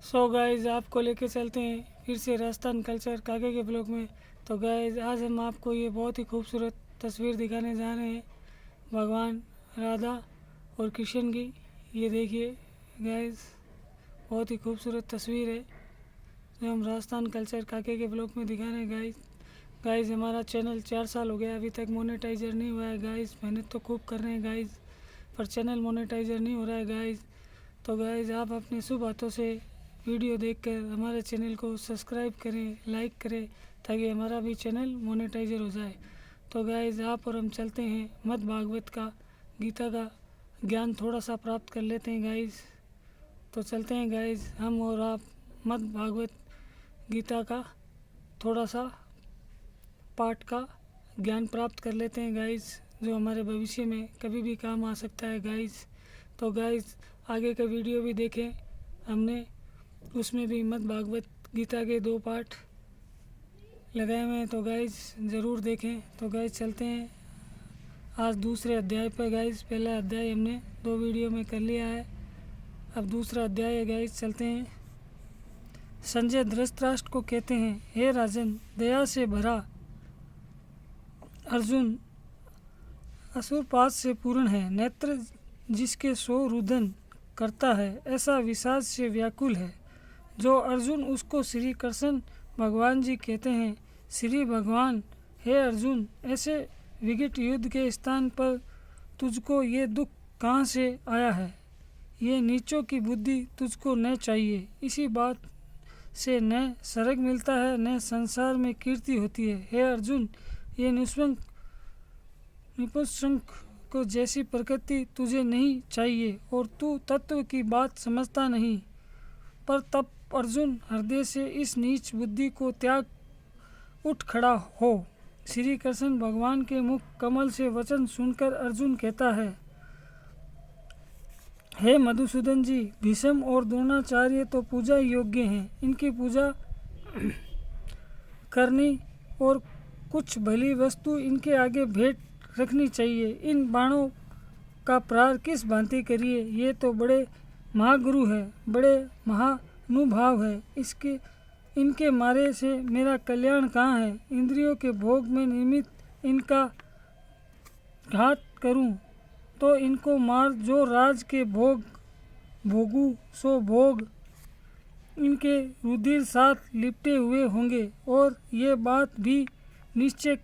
So guys आपको लेके चलते हैं फिर से राजस्थान कल्चर काके के ब्लॉग में। तो गाइज आज हम आपको ये बहुत ही खूबसूरत तस्वीर दिखाने जा रहे हैं भगवान राधा और कृष्ण की। ये देखिए गाइज, बहुत ही खूबसूरत तस्वीर है जो हम राजस्थान कल्चर काके के ब्लॉग में दिखा रहे हैं गाइज। गाइज हमारा चैनल 4 साल हो गया, अभी तक मोनेटाइजर नहीं हुआ है गाइज। मेहनत तो खूब कर रहे हैं गाइज, पर चैनल मोनेटाइजर नहीं हो रहा है गाइज। तो गाइज आप अपने शुभ हाथों से वीडियो देखकर हमारे चैनल को सब्सक्राइब करें, लाइक करें, ताकि हमारा भी चैनल मोनेटाइजर हो जाए। तो गाइज आप और हम चलते हैं मद् भागवत का, गीता का ज्ञान थोड़ा सा प्राप्त कर लेते हैं गाइज। तो चलते हैं गाइज, हम और आप मद् भागवत गीता का थोड़ा सा पाठ का ज्ञान प्राप्त कर लेते हैं गाइज, जो हमारे भविष्य में कभी भी काम आ सकता है गाइज। तो गाइज आगे का वीडियो भी देखें, हमने उसमें भी मद् भागवत गीता के 2 पार्ट लगाए हुए हैं, तो गाइज ज़रूर देखें। तो गाइज चलते हैं आज दूसरे अध्याय पर गाइज। पहला अध्याय हमने 2 वीडियो में कर लिया है, अब दूसरा अध्याय है गाइज। चलते हैं। संजय धृतराष्ट्र को कहते हैं, हे राजन, दया से भरा अर्जुन असुरपात से पूर्ण है, नेत्र जिसके 100 रुदन करता है, ऐसा विषाद से व्याकुल है। जो अर्जुन उसको श्री कृष्ण भगवान जी कहते हैं। श्री भगवान, हे अर्जुन, ऐसे विकट युद्ध के स्थान पर तुझको ये दुख कहाँ से आया है? ये नीचों की बुद्धि तुझको न चाहिए। इसी बात से न स्वर्ग मिलता है, न संसार में कीर्ति होती है। हे अर्जुन, ये निपुंसक को जैसी प्रकृति तुझे नहीं चाहिए, और तू तत्व की बात समझता नहीं। पर तब अर्जुन हृदय से इस नीच बुद्धि को त्याग उठ खड़ा हो। श्री कृष्ण भगवान के मुख कमल से वचन सुनकर अर्जुन कहता है, हे मधुसूदन जी, भीष्म और द्रोणाचार्य तो पूजा योग्य हैं, इनकी पूजा करनी और कुछ भली वस्तु इनके आगे भेंट रखनी चाहिए। इन बाणों का प्रहार किस भांति करिए? ये तो बड़े महागुरु है, बड़े महानुभाव है। इनके मारे से मेरा कल्याण कहाँ है? इंद्रियों के भोग में निमित्त इनका घात करूं तो इनको मार, जो राज के भोगू सो भोग इनके रुधिर साथ लिपटे हुए होंगे। और ये बात भी निश्चय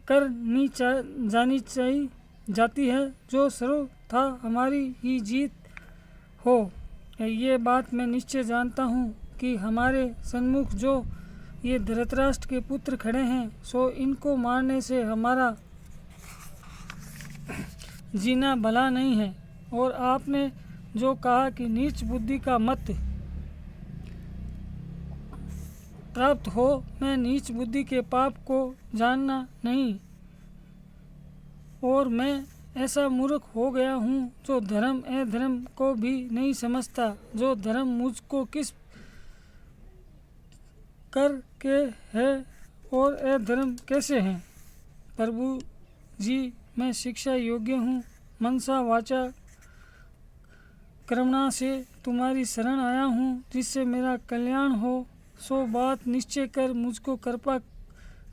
करनी जाती है, जो सर्वथा हमारी ही जीत हो। ये बात मैं निश्चय जानता हूँ कि हमारे सन्मुख जो ये धृतराष्ट्र के पुत्र खड़े हैं, सो इनको मारने से हमारा जीना भला नहीं है। और आपने जो कहा कि नीच बुद्धि का मत प्राप्त हो, मैं नीच बुद्धि के पाप को जानना नहीं, और मैं ऐसा मूर्ख हो गया हूँ जो धर्म अधर्म को भी नहीं समझता। जो धर्म मुझको किस कर के है और अधर्म कैसे है? प्रभु जी, मैं शिक्षा योग्य हूँ, मनसा वाचा कर्मणा से तुम्हारी शरण आया हूँ, जिससे मेरा कल्याण हो। सो बात निश्चय कर मुझको कृपा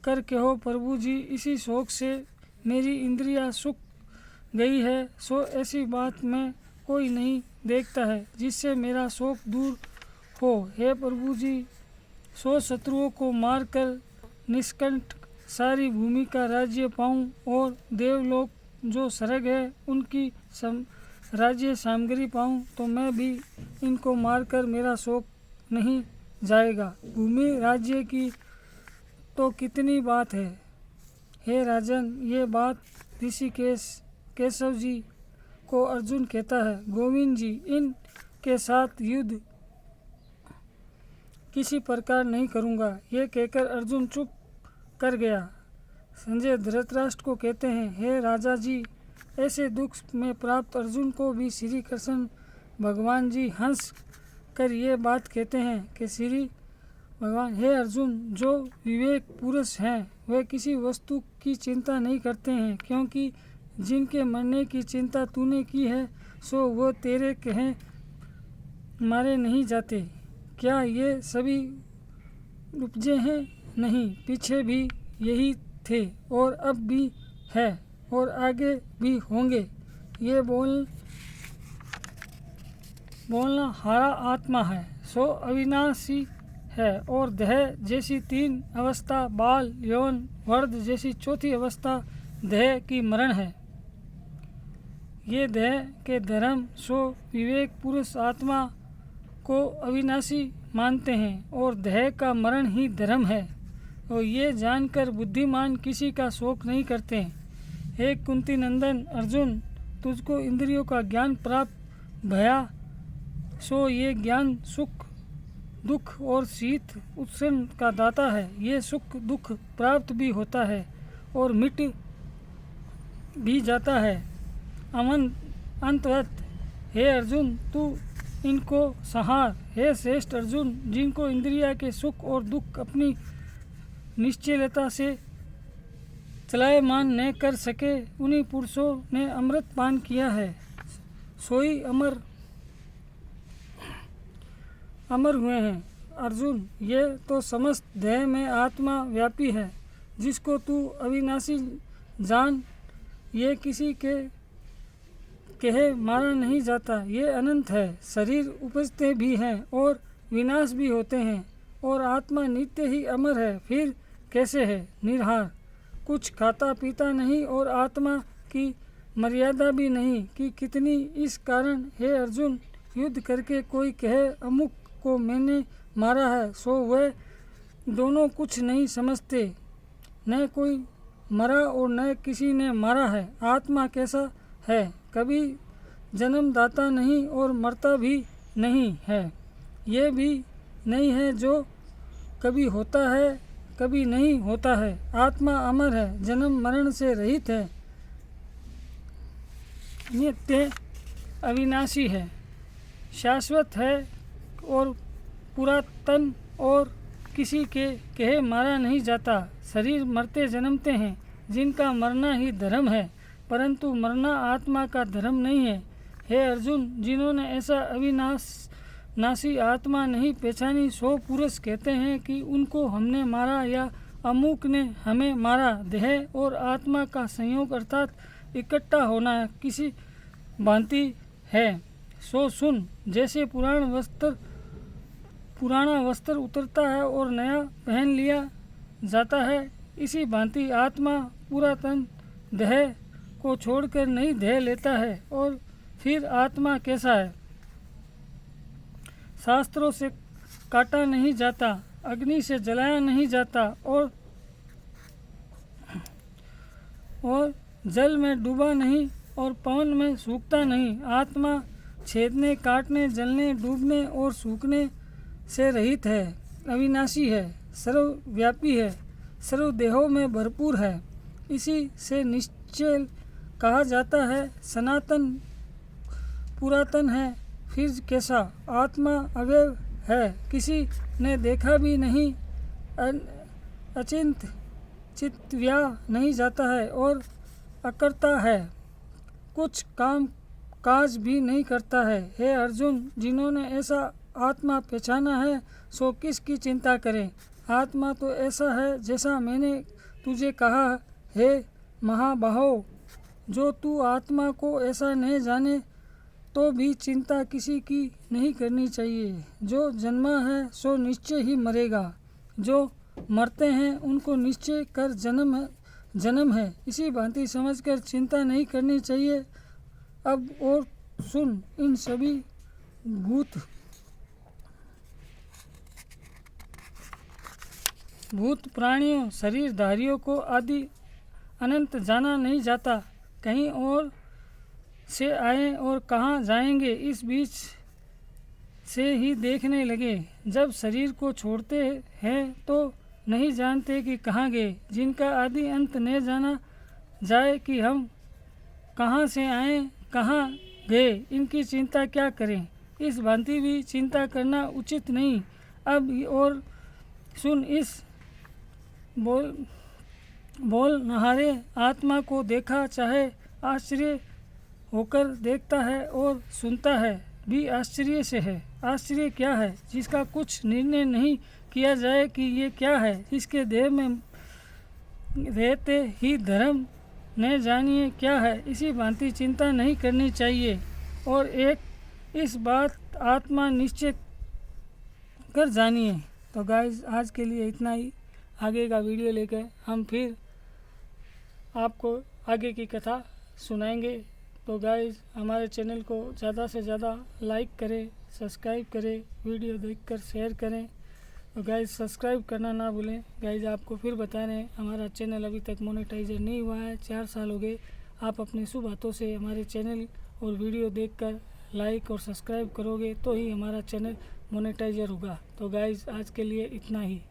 कर कहो प्रभु जी। इसी शोक से मेरी इंद्रियां सुख गई है, सो ऐसी बात में कोई नहीं देखता है जिससे मेरा शोक दूर हो। हे प्रभु जी, सो शत्रुओं को मारकर निष्कंठ सारी भूमि का राज्य पाऊं, और देवलोक जो स्वर्ग है उनकी राज्य सामग्री पाऊं, तो मैं भी इनको मारकर मेरा शोक नहीं जाएगा। भूमि राज्य की तो कितनी बात है। हे राजन, ये बात ऋषिकेश केशव जी को अर्जुन कहता है। गोविंद जी, इन के साथ युद्ध किसी प्रकार नहीं करूँगा। ये कहकर अर्जुन चुप कर गया। संजय धृतराष्ट्र को कहते हैं, हे राजा जी, ऐसे दुख में प्राप्त अर्जुन को भी श्री कृष्ण भगवान जी हंस कर ये बात कहते हैं कि श्री भगवान, हे अर्जुन, जो विवेक पुरुष हैं वे किसी वस्तु की चिंता नहीं करते हैं, क्योंकि जिनके मरने की चिंता तूने की है, सो वो तेरे कहे मारे नहीं जाते। क्या ये सभी उपजे हैं? नहीं, पीछे भी यही थे और अब भी है और आगे भी होंगे। ये बोलना हारा आत्मा है, सो अविनाशी है और देह जैसी 3 अवस्था, बाल, यौन, वर्ध जैसी 4थी अवस्था देह की मरण है। ये देह के धर्म सो विवेक पुरुष आत्मा को अविनाशी मानते हैं और देह का मरण ही धर्म है, और ये जानकर बुद्धिमान किसी का शोक नहीं करते। हे कुंती नंदन अर्जुन, तुझको इंद्रियों का ज्ञान प्राप्त भया, सो ये ज्ञान सुख दुख और शीत उत्सन का दाता है। ये सुख दुख प्राप्त भी होता है और मिट भी जाता है अंतवत। हे अर्जुन, तू इनको संहार। हे श्रेष्ठ अर्जुन, जिनको इंद्रिया के सुख और दुख अपनी निश्चलता से चलायमान न कर सके, उन्हीं पुरुषों ने अमृत पान किया है, सोई अमर हुए हैं। अर्जुन, ये तो समस्त देह में आत्मा व्यापी है, जिसको तू अविनाशी जान। ये किसी के कहे मारा नहीं जाता, ये अनंत है। शरीर उपजते भी हैं और विनाश भी होते हैं, और आत्मा नित्य ही अमर है। फिर कैसे है निरहार, कुछ खाता पीता नहीं और आत्मा की मर्यादा भी नहीं कि कितनी। इस कारण हे अर्जुन, युद्ध करके कोई कहे अमुक को मैंने मारा है, सो वह दोनों कुछ नहीं समझते। न कोई मरा और न किसी ने मारा है। आत्मा कैसा है, कभी जन्मदाता नहीं और मरता भी नहीं है। ये भी नहीं है जो कभी होता है कभी नहीं होता है। आत्मा अमर है, जन्म मरण से रहित है, नित्य अविनाशी है, शाश्वत है और पुरातन, और किसी के कहे मारा नहीं जाता। शरीर मरते जन्मते हैं, जिनका मरना ही धर्म है, परंतु मरना आत्मा का धर्म नहीं है। हे अर्जुन, जिन्होंने ऐसा अविनाशी आत्मा नहीं पहचानी, सो पुरुष कहते हैं कि उनको हमने मारा या अमुक ने हमें मारा। देह और आत्मा का संयोग अर्थात इकट्ठा होना किसी भांति है, सो सुन। जैसे पुराना वस्त्र उतरता है और नया पहन लिया जाता है, इसी भांति आत्मा पुरातन देह को छोड़कर नई देह लेता है। और फिर आत्मा कैसा है, शास्त्रों से काटा नहीं जाता, अग्नि से जलाया नहीं जाता और जल में डूबा नहीं और पवन में सूखता नहीं। आत्मा छेदने, काटने, जलने, डूबने और सूखने से रहित है, अविनाशी है, सर्वव्यापी है, सर्व देहों में भरपूर है। इसी से निश्चय कहा जाता है, सनातन पुरातन है। फिर कैसा आत्मा अवयव है, किसी ने देखा भी नहीं, अचिंत चित्व्या नहीं जाता है और अकर्ता है, कुछ काम काज भी नहीं करता है। हे अर्जुन, जिन्होंने ऐसा आत्मा पहचाना है, सो किसकी चिंता करें। आत्मा तो ऐसा है जैसा मैंने तुझे कहा। हे महाबाहो, जो तू आत्मा को ऐसा नहीं जाने, तो भी चिंता किसी की नहीं करनी चाहिए। जो जन्मा है सो निश्चय ही मरेगा, जो मरते हैं उनको निश्चय कर जन्म है। इसी भांति समझकर चिंता नहीं करनी चाहिए। अब और सुन, इन सभी भूत प्राणियों शरीरधारियों को आदि अनंत जाना नहीं जाता। कहीं और से आए और कहाँ जाएंगे, इस बीच से ही देखने लगे। जब शरीर को छोड़ते हैं तो नहीं जानते कि कहाँ गए। जिनका आदि अंत न जाना जाए कि हम कहाँ से आए कहाँ गए, इनकी चिंता क्या करें। इस भांति भी चिंता करना उचित नहीं। अब और सुन, इस बोल नहारे आत्मा को देखा, चाहे आश्चर्य होकर देखता है और सुनता है भी आश्चर्य से है। आश्चर्य क्या है जिसका कुछ निर्णय नहीं किया जाए कि ये क्या है, इसके देह में रहते ही धर्म न जानिए क्या है, इसी भांति चिंता नहीं करनी चाहिए और एक इस बात आत्मा निश्चय कर जानिए। तो गाइस आज के लिए इतना ही। आगे का वीडियो लेकर हम फिर आपको आगे की कथा सुनाएंगे। तो गाइस हमारे चैनल को ज़्यादा से ज़्यादा लाइक करें, सब्सक्राइब करें, वीडियो देखकर शेयर करें। तो गाइस सब्सक्राइब करना ना भूलें। गाइस आपको फिर बता रहे हैं हमारा चैनल अभी तक मोनेटाइजर नहीं हुआ है, 4 साल हो गए। आप अपने शुभ हाथों से हमारे चैनल और वीडियो देखकर लाइक और सब्सक्राइब करोगे तो ही हमारा चैनल मोनेटाइजर होगा। तो गाइस आज के लिए इतना ही।